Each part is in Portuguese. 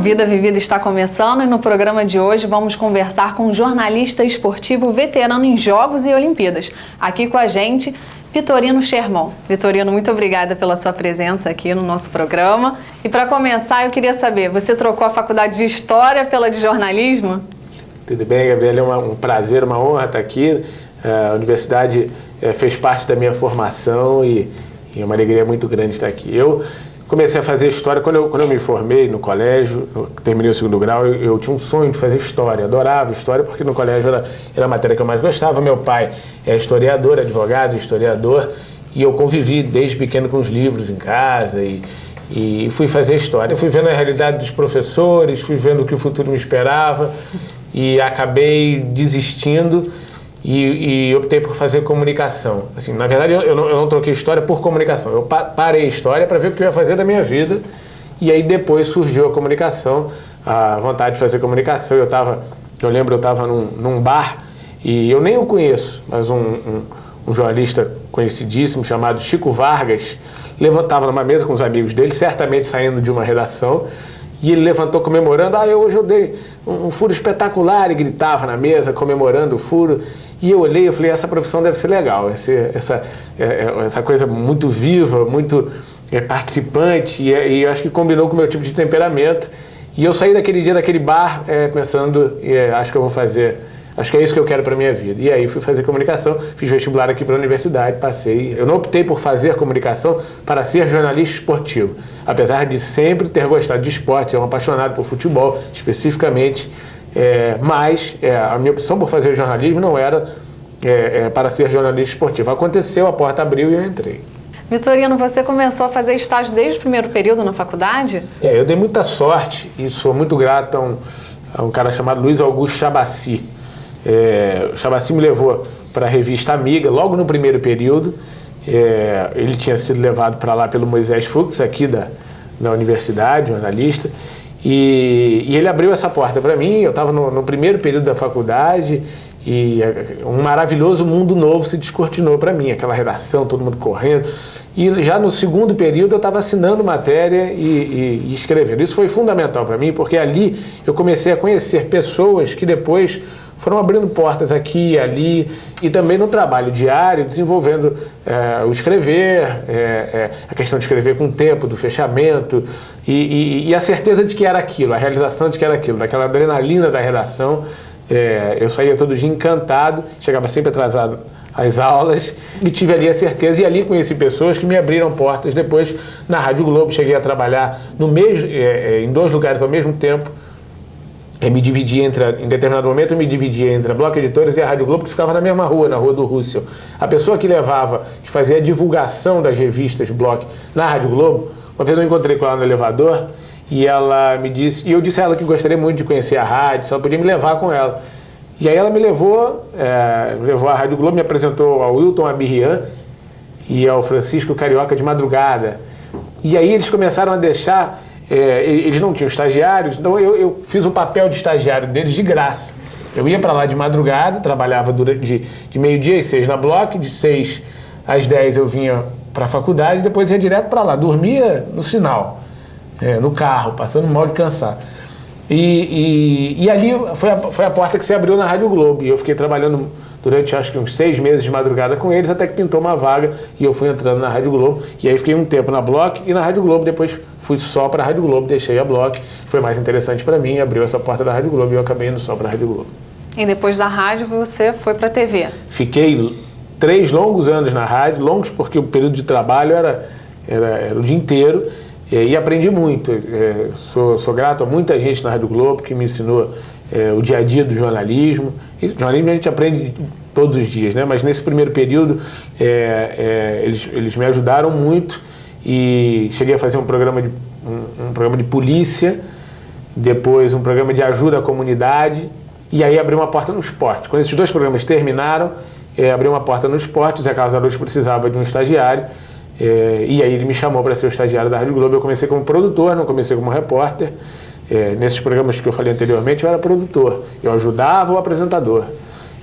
Vida Vivida está começando e no programa de hoje vamos conversar com um jornalista esportivo veterano em Jogos e Olimpíadas. Aqui com a gente, Vitorino Sherman. Vitorino, muito obrigada pela sua presença aqui no nosso programa. E para começar, eu queria saber, você trocou a faculdade de História pela de Jornalismo? Tudo bem, Gabriela, é um prazer, uma honra estar aqui. A universidade fez parte da minha formação e é uma alegria muito grande estar aqui. Eu comecei a fazer História quando eu me formei no colégio, terminei o segundo grau, eu tinha um sonho de fazer História, adorava História porque no colégio era a matéria que eu mais gostava. Meu pai é historiador, advogado, historiador, e eu convivi desde pequeno com os livros em casa e fui fazer História. Fui vendo a realidade dos professores, fui vendo o que o futuro me esperava e acabei desistindo e optei por fazer comunicação. Assim, na verdade, eu não troquei História por comunicação. Eu parei História para ver o que eu ia fazer da minha vida e aí depois surgiu a comunicação, a vontade de fazer comunicação. Eu lembro, eu estava num bar e eu nem o conheço, mas um jornalista conhecidíssimo chamado Chico Vargas levantava numa mesa com os amigos dele, certamente saindo de uma redação, e ele levantou comemorando, hoje eu dei um furo espetacular, e gritava na mesa comemorando o furo. E eu olhei e falei, essa profissão deve ser legal, essa coisa muito viva, muito participante, e eu acho que combinou com o meu tipo de temperamento. E eu saí daquele dia, daquele bar, pensando, acho que eu vou fazer, acho que é isso que eu quero para a minha vida. E aí fui fazer comunicação, fiz vestibular aqui para a universidade, passei. Eu não optei por fazer comunicação para ser jornalista esportivo, apesar de sempre ter gostado de esporte, ser um apaixonado por futebol, especificamente. Mas a minha opção por fazer jornalismo não era para ser jornalista esportivo. Aconteceu, a porta abriu e eu entrei. Vitorino, você começou a fazer estágio desde o primeiro período na faculdade? Eu dei muita sorte e sou muito grato a um cara chamado Luiz Augusto Chabaci. O Chabaci me levou para a revista Amiga, logo no primeiro período. Ele tinha sido levado para lá pelo Moisés Fux, aqui da universidade, jornalista. E ele abriu essa porta para mim. Eu estava no primeiro período da faculdade e um maravilhoso mundo novo se descortinou para mim, aquela redação, todo mundo correndo. E já no segundo período eu estava assinando matéria e escrevendo. Isso foi fundamental para mim, porque ali eu comecei a conhecer pessoas que depois foram abrindo portas aqui e ali, e também no trabalho diário, desenvolvendo o escrever, a questão de escrever com o tempo, do fechamento, e a certeza de que era aquilo, a realização de que era aquilo, daquela adrenalina da redação. Eu saía todo dia encantado, chegava sempre atrasado às aulas, e tive ali a certeza, e ali conheci pessoas que me abriram portas. Depois, na Rádio Globo, cheguei a trabalhar em 2 lugares ao mesmo tempo. Em determinado momento eu me dividia entre a Bloco Editores e a Rádio Globo, que ficava na mesma rua, na Rua do Russell. A pessoa que fazia a divulgação das revistas Bloco na Rádio Globo, uma vez eu encontrei com ela no elevador e ela me disse, e eu disse a ela que gostaria muito de conhecer a rádio, se ela podia me levar com ela. E aí ela me levou à Rádio Globo, me apresentou ao Wilton Abirrian e ao Francisco Carioca de Madrugada. E aí eles começaram a deixar... eles não tinham estagiários, então eu fiz o papel de estagiário deles de graça. Eu ia para lá de madrugada, trabalhava de meio-dia às 6 na Bloco, de 6 às 10 eu vinha para a faculdade, depois ia direto para lá, dormia no sinal, no carro, passando mal de cansado. E ali foi a porta que se abriu na Rádio Globo, e eu fiquei trabalhando durante acho que uns 6 meses de madrugada com eles, até que pintou uma vaga e eu fui entrando na Rádio Globo, e aí fiquei um tempo na Bloco e na Rádio Globo, depois fui só para a Rádio Globo, deixei a Bloco, foi mais interessante para mim, abriu essa porta da Rádio Globo e eu acabei indo só para a Rádio Globo. E depois da rádio você foi para a TV? Fiquei 3 longos anos na rádio, longos porque o período de trabalho era o dia inteiro, e aprendi muito. Sou grato a muita gente na Rádio Globo que me ensinou o dia a dia do jornalismo. E jornalismo a gente aprende todos os dias, né? Mas nesse primeiro período eles me ajudaram muito e cheguei a fazer um programa de polícia, depois um programa de ajuda à comunidade, e aí abri uma porta no esporte. Quando esses 2 programas terminaram, abri uma porta no esporte. Zé Carlos Araújo precisava de um estagiário, e aí ele me chamou para ser o estagiário da Rádio Globo. Eu comecei como produtor, não comecei como repórter. Nesses programas que eu falei anteriormente, eu era produtor, eu ajudava o apresentador.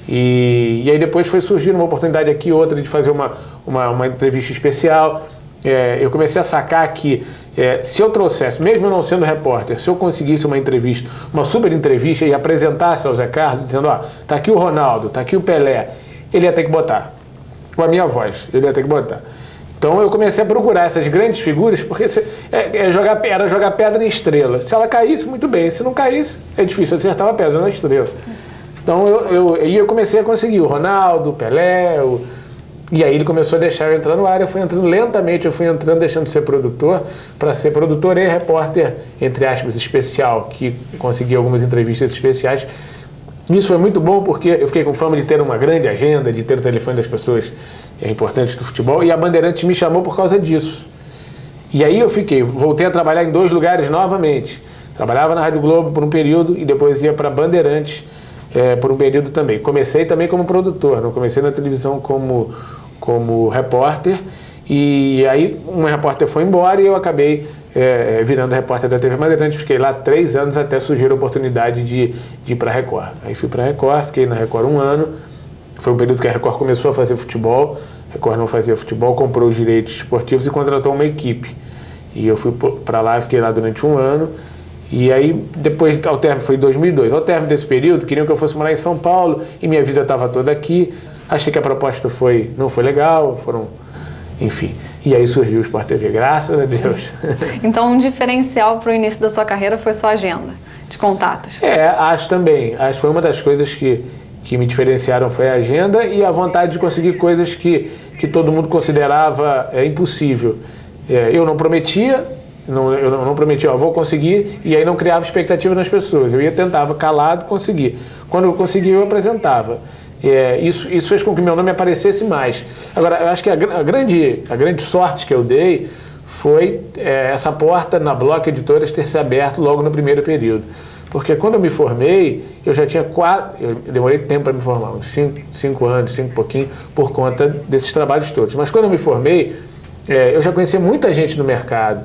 E aí depois foi surgindo uma oportunidade aqui, outra de fazer uma entrevista especial. Eu comecei a sacar que se eu trouxesse, mesmo eu não sendo repórter, se eu conseguisse uma entrevista, uma super entrevista e apresentasse ao Zé Carlos, dizendo, ó, tá aqui o Ronaldo, tá aqui o Pelé, ele ia ter que botar. Com a minha voz, ele ia ter que botar. Então eu comecei a procurar essas grandes figuras, porque era jogar pedra em estrela. Se ela caísse, muito bem. Se não caísse, é difícil acertar uma pedra na estrela. Então eu comecei a conseguir o Ronaldo, o Pelé, e aí ele começou a deixar eu entrar no ar. Eu fui entrando lentamente, deixando de ser produtor, para ser produtor e repórter, entre aspas, especial, que consegui algumas entrevistas especiais. Isso foi muito bom porque eu fiquei com fama de ter uma grande agenda, de ter o telefone das pessoas importantes do futebol, e a Bandeirantes me chamou por causa disso. E aí voltei a trabalhar em 2 lugares novamente. Trabalhava na Rádio Globo por um período e depois ia para a Bandeirantes por um período também. Comecei também como produtor, não comecei na televisão como repórter, e aí um repórter foi embora e eu acabei virando repórter da TV Bandeirantes. Fiquei lá 3 anos até surgir a oportunidade de ir para a Record. Aí fui para a Record, fiquei na Record 1 ano. Foi um período que a Record começou a fazer futebol. A Record não fazia futebol, comprou os direitos esportivos e contratou uma equipe. E eu fui para lá, fiquei lá durante 1 ano. E aí, depois, ao término, foi em 2002. Ao término desse período, queriam que eu fosse morar em São Paulo e minha vida estava toda aqui. Achei que a proposta não foi legal, enfim. E aí surgiu o Sport TV, graças a Deus. Então, um diferencial para o início da sua carreira foi sua agenda de contatos. Acho também. Acho que foi uma das coisas que me diferenciaram, foi a agenda e a vontade de conseguir coisas que todo mundo considerava impossível. Eu não prometia, eu não prometia, vou conseguir, e aí não criava expectativa nas pessoas. Eu tentava calado conseguir. Quando eu conseguia, eu apresentava. Isso fez com que meu nome aparecesse mais. Agora, eu acho que a grande sorte que eu dei foi essa porta na Bloco Editoras ter se aberto logo no primeiro período. Porque quando eu me formei, eu já tinha eu demorei tempo para me formar, uns 5 anos, 5 e pouquinho, por conta desses trabalhos todos. Mas quando eu me formei, eu já conhecia muita gente no mercado.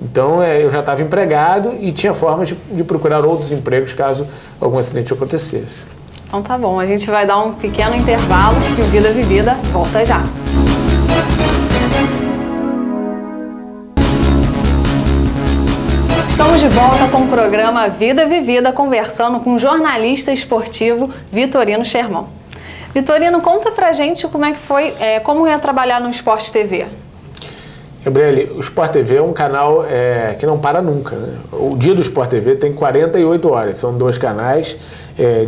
Então, eu já estava empregado e tinha formas de procurar outros empregos caso algum acidente acontecesse. Então tá bom, a gente vai dar um pequeno intervalo e o Vida Vivida volta já. Estamos de volta com o programa Vida Vivida, conversando com o jornalista esportivo Vitorino Sherman. Vitorino, conta pra gente como é que foi, como é trabalhar no Sport TV. Gabriele, o Sport TV é um canal que não para nunca, né? O dia do Sport TV tem 48 horas, são 2 canais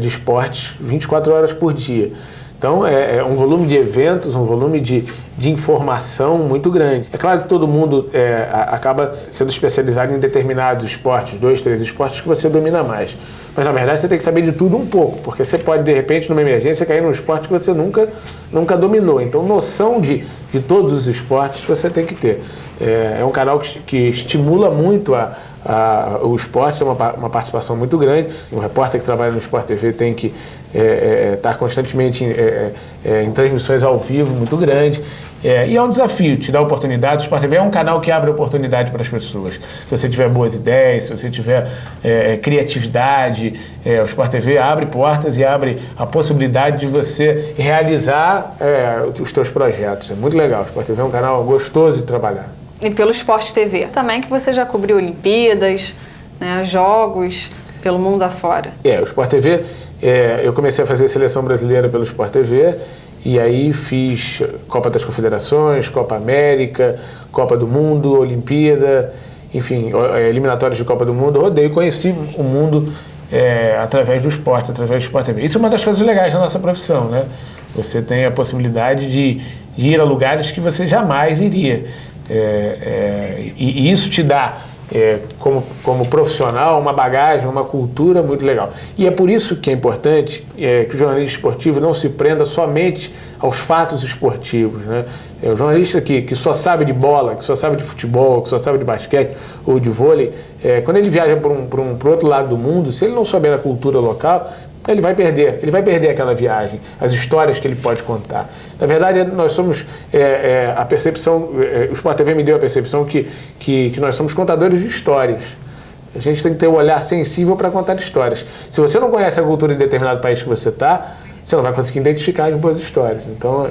de esportes 24 horas por dia. Então, é um volume de eventos, um volume de informação muito grande. É claro que todo mundo acaba sendo especializado em determinados esportes, 2, 3 esportes que você domina mais. Mas, na verdade, você tem que saber de tudo um pouco, porque você pode, de repente, numa emergência, cair num esporte que você nunca dominou. Então, noção de todos os esportes você tem que ter. É um canal que estimula muito o esporte, tem uma participação muito grande. Um repórter que trabalha no Sport TV tem que estar constantemente em transmissões ao vivo muito grande. E é um desafio, te dá oportunidade. O Sport TV é um canal que abre oportunidade para as pessoas. Se você tiver boas ideias, se você tiver criatividade, o Sport TV abre portas e abre a possibilidade de você realizar os seus projetos. É muito legal. O Sport TV é um canal gostoso de trabalhar. E pelo Sport TV também, que você já cobriu Olimpíadas, né, jogos pelo mundo afora. O Sport TV, eu comecei a fazer seleção brasileira pelo Sport TV, e aí fiz Copa das Confederações, Copa América, Copa do Mundo, Olimpíada, enfim, eliminatórias de Copa do Mundo. Eu rodei e conheci o mundo através do esporte, através do Sport TV. Isso é uma das coisas legais da nossa profissão, né? Você tem a possibilidade de ir a lugares que você jamais iria. E isso te dá, como profissional, uma bagagem, uma cultura muito legal. E é por isso que é importante que o jornalista esportivo não se prenda somente aos fatos esportivos, né? O jornalista que só sabe de bola, que só sabe de futebol, que só sabe de basquete ou de vôlei, quando ele viaja para outro lado do mundo, se ele não souber a cultura local, ele vai perder aquela viagem, as histórias que ele pode contar. Na verdade, nós somos a percepção, o Sport TV me deu a percepção que nós somos contadores de histórias. A gente tem que ter um olhar sensível para contar histórias. Se você não conhece a cultura de determinado país que você está, você não vai conseguir identificar as boas histórias. Então,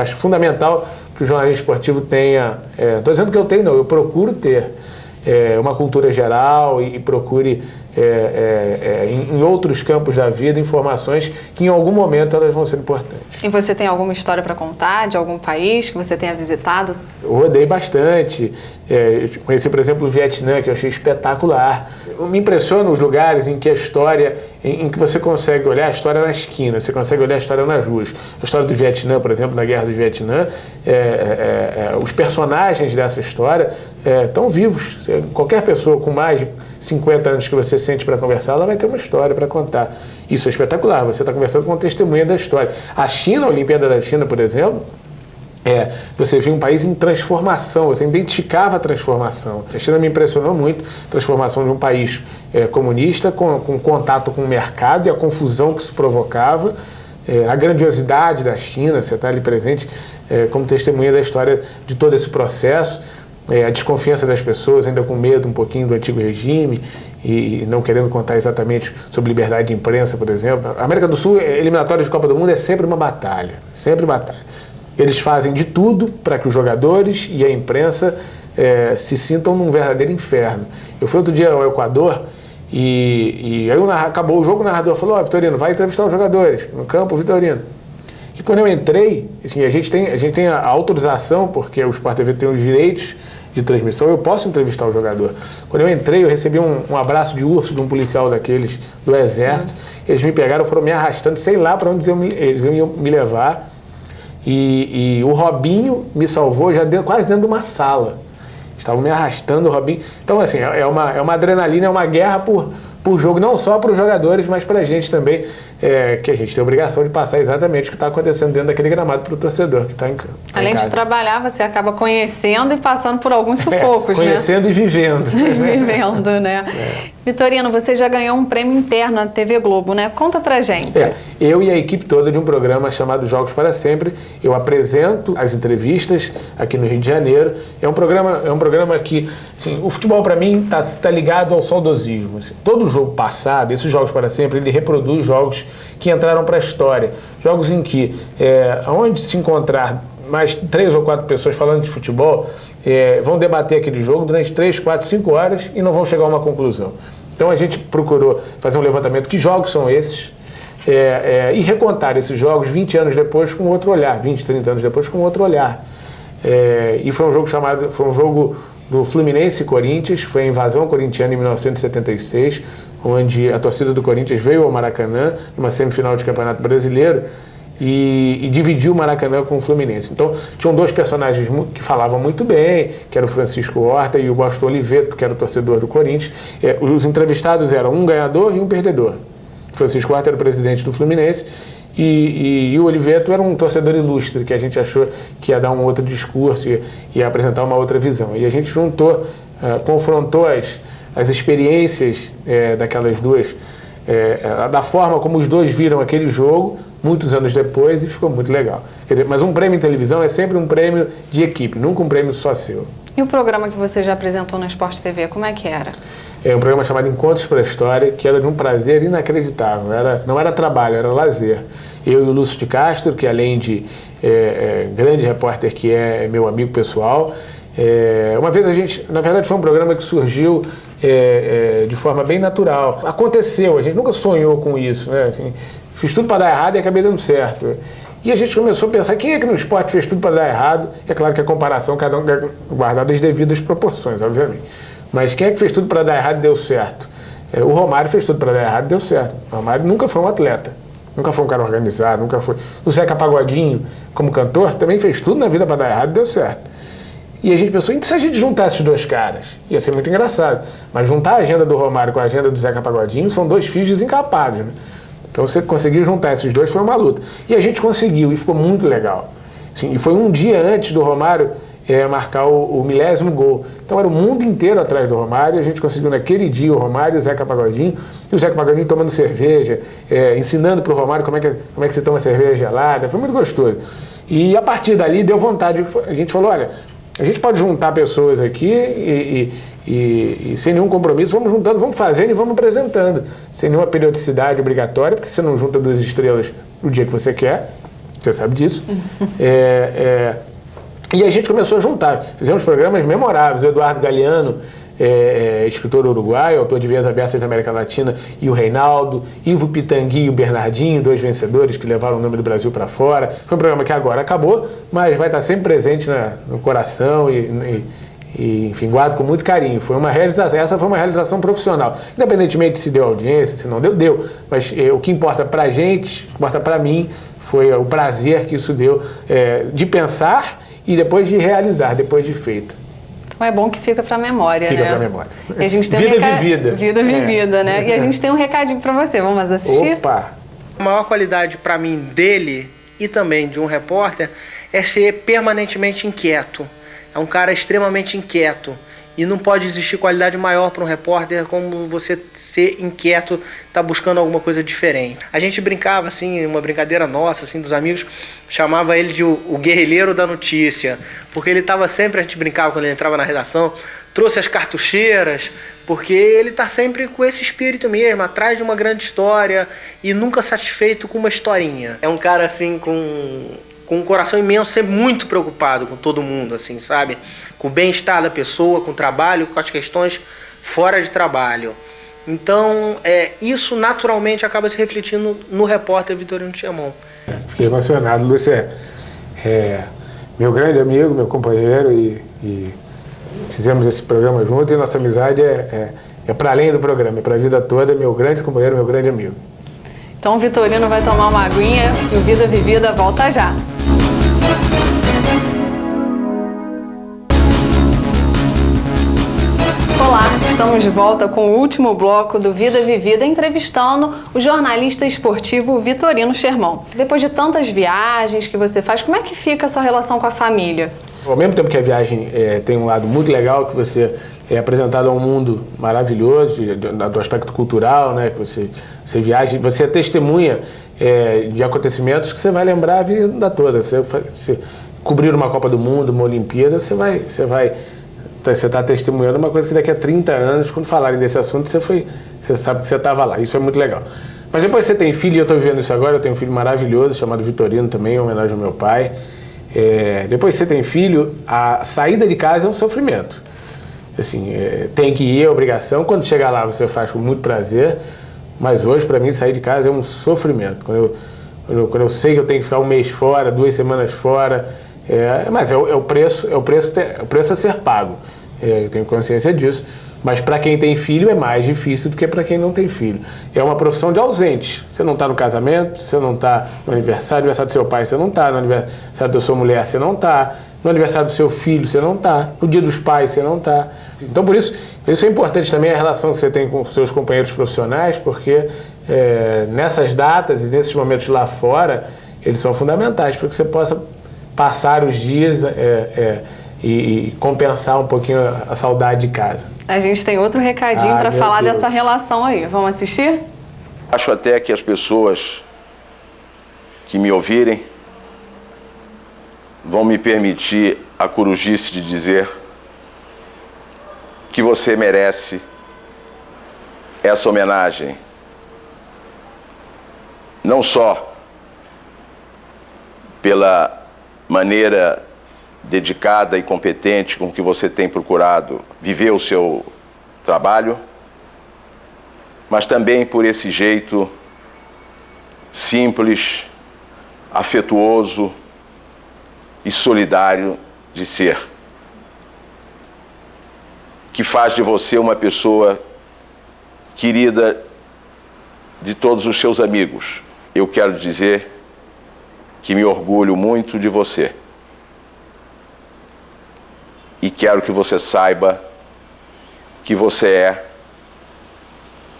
acho fundamental que o jornalismo esportivo tenha, estou dizendo que eu tenho, não, eu procuro ter uma cultura geral e procure em outros campos da vida informações que em algum momento elas vão ser importantes. E você tem alguma história para contar de algum país que você tenha visitado? Eu rodei bastante. Eu conheci, por exemplo, o Vietnã, que eu achei espetacular. Me impressiona os lugares em que a história, em que você consegue olhar a história na esquina, você consegue olhar a história nas ruas. A história do Vietnã, por exemplo, da Guerra do Vietnã, os personagens dessa história estão vivos. Qualquer pessoa com mais de 50 anos que você sente para conversar, ela vai ter uma história para contar. Isso é espetacular, você está conversando com uma testemunha da história. A China, a Olimpíada da China, por exemplo, você viu um país em transformação, você identificava a transformação. A China me impressionou muito, a transformação de um país comunista, com contato com o mercado e a confusão que isso provocava, a grandiosidade da China, você está ali presente como testemunha da história de todo esse processo, a desconfiança das pessoas, ainda com medo um pouquinho do antigo regime e não querendo contar exatamente sobre liberdade de imprensa, por exemplo. A América do Sul, eliminatórias de Copa do Mundo, é sempre uma batalha, sempre batalha. Eles fazem de tudo para que os jogadores e a imprensa se sintam num verdadeiro inferno. Eu fui outro dia ao Equador e aí acabou o jogo, o narrador falou: Vitorino, vai entrevistar os jogadores no campo, Vitorino. E quando eu entrei, assim, a gente tem a autorização, porque o Sport TV tem os direitos de transmissão, eu posso entrevistar o jogador. Quando eu entrei, eu recebi um abraço de urso de um policial daqueles do Exército. Eles me pegaram, foram me arrastando, sei lá para onde eles iam me levar. E o Robinho me salvou quase dentro de uma sala. Estavam me arrastando, o Robinho. Então, assim, é uma adrenalina, é uma guerra por jogo, não só para os jogadores, mas para a gente também, que a gente tem a obrigação de passar exatamente o que está acontecendo dentro daquele gramado para o torcedor que está em campo. Além de trabalhar, você acaba conhecendo e passando por alguns sufocos, conhecendo e vivendo. Vivendo, né? Vitorino, você já ganhou um prêmio interno na TV Globo, né? Conta pra gente. Eu e a equipe toda de um programa chamado Jogos para Sempre. Eu apresento as entrevistas aqui no Rio de Janeiro. É um programa que, assim, o futebol para mim tá ligado ao saudosismo. Assim, todo jogo passado, esses Jogos para Sempre, ele reproduz jogos que entraram para a história. Jogos em que, onde se encontrar mais 3 ou 4 pessoas falando de futebol, vão debater aquele jogo durante 3, 4, 5 horas e não vão chegar a uma conclusão. Então a gente procurou fazer um levantamento, que jogos são esses, e recontar esses jogos 20 anos depois com outro olhar, 20, 30 anos depois com outro olhar. E foi um jogo do Fluminense e Corinthians, foi a invasão corintiana em 1976, onde a torcida do Corinthians veio ao Maracanã, numa semifinal de Campeonato Brasileiro, e dividiu o Maracanã com o Fluminense. Então, tinham 2 personagens que falavam muito bem, que era o Francisco Horta e o Boston Oliveto, que era o torcedor do Corinthians. Os entrevistados eram um ganhador e um perdedor. O Francisco Horta era o presidente do Fluminense e o Oliveto era um torcedor ilustre, que a gente achou que ia dar um outro discurso e ia apresentar uma outra visão. E a gente confrontou as experiências daquelas duas, da forma como os dois viram aquele jogo, muitos anos depois, e ficou muito legal. Quer dizer, mas um prêmio em televisão é sempre um prêmio de equipe, nunca um prêmio só seu. E o programa que você já apresentou na Sport TV, como é que era? É um programa chamado Encontros para a História, que era de um prazer inacreditável. Não era trabalho, era lazer. Eu e o Lúcio de Castro, que além de grande repórter, que é meu amigo pessoal, uma vez na verdade foi um programa que surgiu de forma bem natural. Aconteceu, a gente nunca sonhou com isso, né? Assim, fiz tudo para dar errado e acabei dando certo. E a gente começou a pensar, quem é que no esporte fez tudo para dar errado? É claro que a comparação, cada um guardado as devidas proporções, obviamente. Mas quem é que fez tudo para dar errado e deu certo? O Romário fez tudo para dar errado e deu certo. O Romário nunca foi um atleta, nunca foi um cara organizado, nunca foi. O Zeca Pagodinho, como cantor, também fez tudo na vida para dar errado e deu certo. E a gente pensou, e se a gente juntasse esses 2 caras? Ia ser muito engraçado. Mas juntar a agenda do Romário com a agenda do Zeca Pagodinho são 2 fios desencapados, né? Então você conseguir juntar esses 2 foi uma luta. E a gente conseguiu, e ficou muito legal. Assim, e foi um dia antes do Romário marcar o 1000º gol. Então era o mundo inteiro atrás do Romário, e a gente conseguiu naquele dia o Romário e o Zeca Pagodinho, e o Zeca Pagodinho tomando cerveja, ensinando para o Romário como é que se toma cerveja gelada. Foi muito gostoso. E a partir dali deu vontade, a gente falou, olha, a gente pode juntar pessoas aqui e sem nenhum compromisso, vamos juntando, vamos fazendo e vamos apresentando, sem nenhuma periodicidade obrigatória, porque você não junta 2 estrelas no dia que você quer, você sabe disso. E a gente começou a juntar. Fizemos programas memoráveis. O Eduardo Galeano, escritor uruguaio, autor de Vias Abertas da América Latina, e o Reinaldo, Ivo Pitangui e o Bernardinho, 2 vencedores que levaram o nome do Brasil para fora. Foi um programa que agora acabou, mas vai estar sempre presente no coração e, enfim, guardo com muito carinho. Foi uma realização, essa foi uma realização profissional. Independentemente se deu audiência, se não deu, deu. Mas o que importa pra gente, o que importa pra mim, foi o prazer que isso deu de pensar e depois de realizar, depois de feito. Então é bom que fica pra memória, Fica né? pra memória. E a gente tem Vida vivida. Vida vivida, né? E a gente tem um recadinho pra você. Vamos assistir? Opa! A maior qualidade pra mim dele e também de um repórter é ser permanentemente inquieto. É um cara extremamente inquieto e não pode existir qualidade maior para um repórter como você ser inquieto, tá buscando alguma coisa diferente. A gente brincava assim, uma brincadeira nossa, assim, dos amigos, chamava ele de o guerrilheiro da notícia, porque ele estava sempre, a gente brincava quando ele entrava na redação, trouxe as cartucheiras, porque ele está sempre com esse espírito mesmo, atrás de uma grande história e nunca satisfeito com uma historinha. É um cara assim com um coração imenso, sempre muito preocupado com todo mundo, assim, sabe? Com o bem-estar da pessoa, com o trabalho, com as questões fora de trabalho. Então, isso naturalmente acaba se refletindo no repórter Vitorino Chermon. Fiquei emocionado. Lúcio é meu grande amigo, meu companheiro e fizemos esse programa junto e nossa amizade é para além do programa, é para a vida toda, meu grande companheiro, meu grande amigo. Então o Vitorino vai tomar uma aguinha e o Vida Vivida volta já. Olá, estamos de volta com o último bloco do Vida Vivida, entrevistando o jornalista esportivo Vitorino Chermon. Depois de tantas viagens que você faz, como é que fica a sua relação com a família? Ao mesmo tempo que a viagem tem um lado muito legal, que você é apresentado a um mundo maravilhoso, do aspecto cultural, né? Que você viaja, você é testemunha de acontecimentos que você vai lembrar a vida toda. Você cobrir uma Copa do Mundo, uma Olimpíada, você está testemunhando uma coisa que daqui a 30 anos, quando falarem desse assunto, você sabe que você estava lá. Isso é muito legal. Mas depois você tem filho, e eu estou vivendo isso agora, eu tenho um filho maravilhoso, chamado Vitorino também, em homenagem ao meu pai. Depois você tem filho, a saída de casa é um sofrimento. Assim, tem que ir, é obrigação. Quando chegar lá, você faz com muito prazer. Mas hoje, para mim, sair de casa é um sofrimento. Quando eu sei que eu tenho que ficar um mês fora, 2 semanas fora, mas é o preço a ser pago. Eu tenho consciência disso. Mas para quem tem filho é mais difícil do que para quem não tem filho. É uma profissão de ausente. Você não está no casamento, você não está no aniversário do seu pai, você não está no aniversário da sua mulher, você não está no aniversário do seu filho, você não está no dia dos pais, você não está. Então, por isso é importante também a relação que você tem com seus companheiros profissionais, porque nessas datas e nesses momentos lá fora, eles são fundamentais para que você possa passar os dias e compensar um pouquinho a saudade de casa. A gente tem outro recadinho para falar dessa relação aí. Vamos assistir? Acho até que as pessoas que me ouvirem vão me permitir a corujice de dizer que você merece essa homenagem. Não só pela maneira dedicada e competente com que você tem procurado viver o seu trabalho, mas também por esse jeito simples, afetuoso e solidário de ser, que faz de você uma pessoa querida de todos os seus amigos. Eu quero dizer que me orgulho muito de você. E quero que você saiba que você é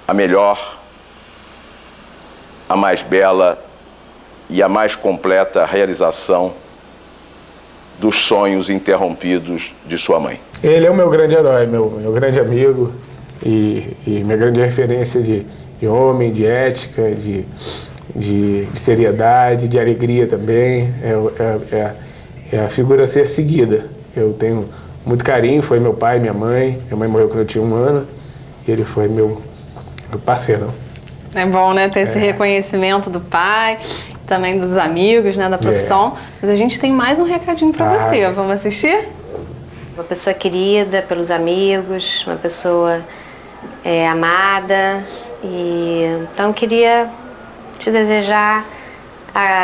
a melhor, a mais bela e a mais completa realização dos sonhos interrompidos de sua mãe. Ele é o meu grande herói, meu grande amigo e minha grande referência de homem, de ética, de seriedade, de alegria também. É a figura a ser seguida. Eu tenho muito carinho, foi meu pai, minha mãe. Minha mãe morreu quando eu tinha 1 ano e ele foi meu parceiro. É bom, né, ter esse reconhecimento do pai. também dos amigos, né, da profissão. Mas a gente tem mais um recadinho para você. Vamos assistir? Uma pessoa querida pelos amigos, uma pessoa amada. Então queria te desejar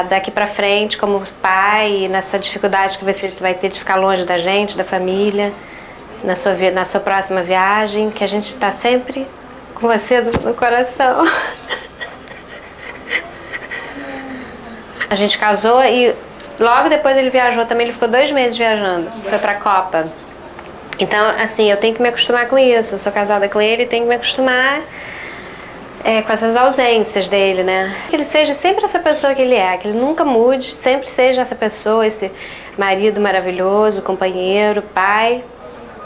daqui para frente como pai, nessa dificuldade que você vai ter de ficar longe da gente, da família, na sua próxima viagem, que a gente está sempre com você no coração. A gente casou e logo depois ele viajou também, ele ficou 2 meses viajando, foi pra Copa. Então, assim, eu tenho que me acostumar com isso, eu sou casada com ele e tenho que me acostumar com essas ausências dele, né? Que ele seja sempre essa pessoa que ele é, que ele nunca mude, sempre seja essa pessoa, esse marido maravilhoso, companheiro, pai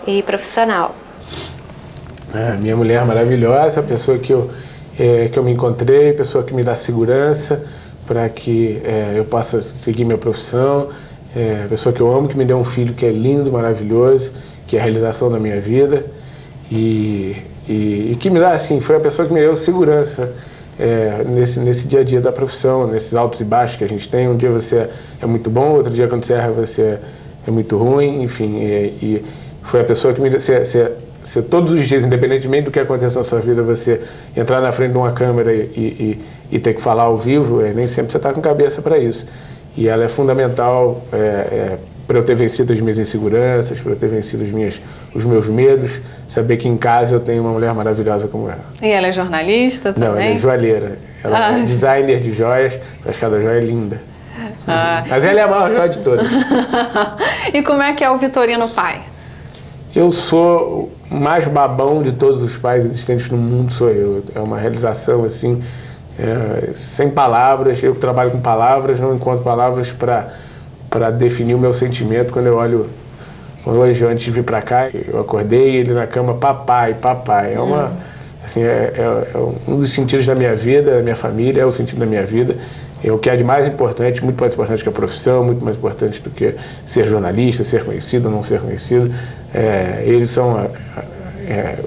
e profissional. Minha mulher maravilhosa, a pessoa que eu me encontrei, pessoa que me dá segurança para que eu possa seguir minha profissão, pessoa que eu amo, que me deu um filho que é lindo, maravilhoso, que é a realização da minha vida e que me dá, assim, foi a pessoa que me deu segurança nesse dia a dia da profissão, nesses altos e baixos que a gente tem. Um dia você é muito bom, outro dia quando você erra você é muito ruim, enfim, e foi a pessoa que me deu... Se todos os dias, independentemente do que aconteça na sua vida, você entrar na frente de uma câmera e ter que falar ao vivo, nem sempre você está com cabeça para isso. E ela é fundamental para eu ter vencido as minhas inseguranças, para eu ter vencido os meus medos, saber que em casa eu tenho uma mulher maravilhosa como ela. E ela é jornalista também? Não, ela é joalheira. Ela é designer de joias, acho que cada joia é linda. Mas ela é a maior joia de todas. E como é que é o Vitorino pai? Eu sou o mais babão de todos os pais existentes no mundo, sou eu. É uma realização, assim, sem palavras. Eu que trabalho com palavras, não encontro palavras para definir o meu sentimento quando eu olho... Hoje, antes de vir para cá, eu acordei ele na cama, papai. Assim, um dos sentidos da minha vida, da minha família, é o sentido da minha vida. É o que é de mais importante, muito mais importante que a profissão, muito mais importante do que ser jornalista, ser conhecido ou não ser conhecido. Eles são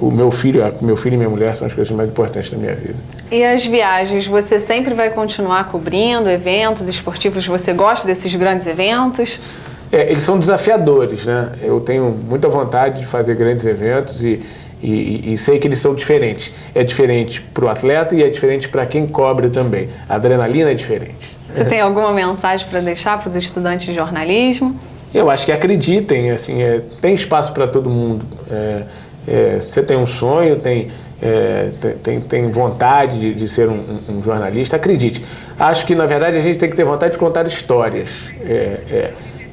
o meu filho e minha mulher são as coisas mais importantes da minha vida. E as viagens, você sempre vai continuar cobrindo eventos esportivos? Você gosta desses grandes eventos? Eles são desafiadores, né? Eu tenho muita vontade de fazer grandes eventos e sei que eles são diferentes. É diferente para o atleta e é diferente para quem cobre também. A adrenalina é diferente. Você tem alguma mensagem para deixar para os estudantes de jornalismo? Eu acho que acreditem, assim, tem espaço para todo mundo. Você tem um sonho, tem vontade de ser um jornalista, acredite. Acho que, na verdade, a gente tem que ter vontade de contar histórias.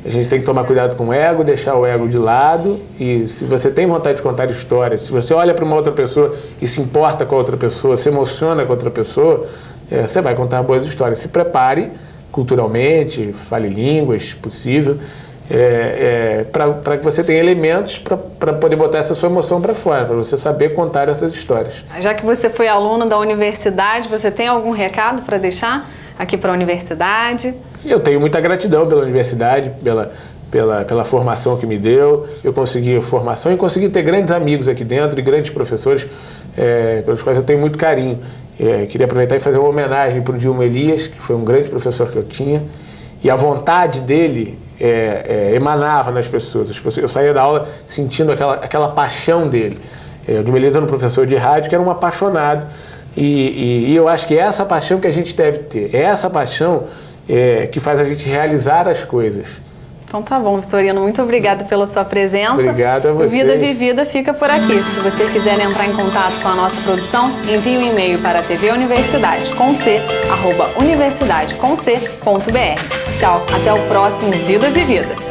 A gente tem que tomar cuidado com o ego, deixar o ego de lado, e se você tem vontade de contar histórias, se você olha para uma outra pessoa e se importa com a outra pessoa, se emociona com a outra pessoa, você vai contar boas histórias. Se prepare culturalmente, fale línguas, se possível, para que você tenha elementos para poder botar essa sua emoção para fora, para você saber contar essas histórias. Já que você foi aluno da universidade, você tem algum recado para deixar aqui para a universidade? Eu tenho muita gratidão pela universidade, pela formação que me deu. Eu consegui formação e consegui ter grandes amigos aqui dentro e grandes professores pelos quais eu tenho muito carinho. Queria aproveitar e fazer uma homenagem para o Dilma Elias, que foi um grande professor que eu tinha, e a vontade dele emanava nas pessoas. Eu saía da aula sentindo aquela paixão dele. O Dilma Elias era um professor de rádio que era um apaixonado, e eu acho que é essa paixão que a gente deve ter. É essa paixão que faz a gente realizar as coisas. Então tá bom, Vitorino, muito obrigada pela sua presença. Obrigado a vocês. Vida Vivida fica por aqui. Se você quiser entrar em contato com a nossa produção, envie um e-mail para tvuniversidade@universidadecomc.br. Tchau, até o próximo Vida Vivida.